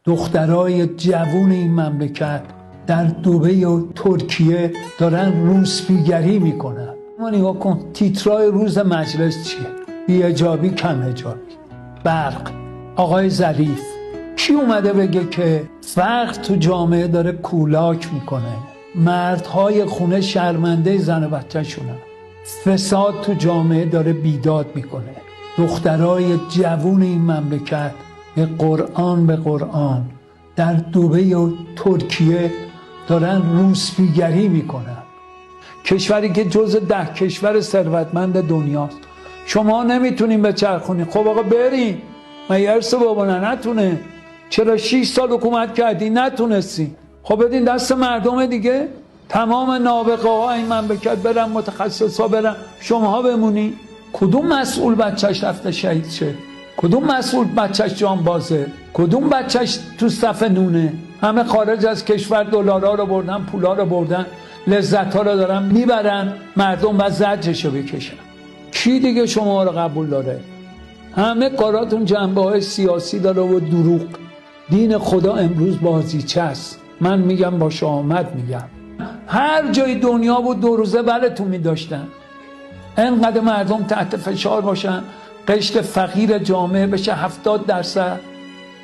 دخترای جوون این مملکت در دبی و ترکیه دارن روسپیگری میکنن. ما نگاه کن تیترای روز مجلس چیه؟ بی‌حجابی کم حجابی، برق، آقای ظریف. کی اومده بگه که فقر تو جامعه داره کولاک میکنه؟ مردهای خونه شرمنده زن و بچه شونن. فساد تو جامعه داره بیداد میکنه. دخترای جوون این مملکت به قرآن در دبی و ترکیه دارن روسپیگری میکنن. کشوری که جز 10 کشور ثروتمند دنیاست. شما نمیتونین بچرخونین. خب آقا برین. مگه ارث بابا نتونه؟ چرا 6 سال حکومت کردی نتونستی؟ خب بدین دست مردم دیگه. تمام نابغه ها این مملکت برن، متخصصا برن، شماها بمونی. کدوم مسئول بچهش رفته شهید شه؟ کدوم مسئول بچهش جانبازه؟ کدوم بچهش تو صف نونه؟ همه خارج از کشور دلارا رو بردن، پولا رو بردن، لذت ها رو دارن میبرن، مردم باید زجرشو بکشن. کی دیگه شما رو قبول داره؟ همه کاراتون جنبه های سیاسی داره و دروغ. دین خدا امروز بازیچه است. من میگم با شهامت میگم. هر جای دنیا بود 2 روزه براتون میداشتن. انقدر مردم تحت فشار باشن، قشر فقیر جامعه بشه 70%.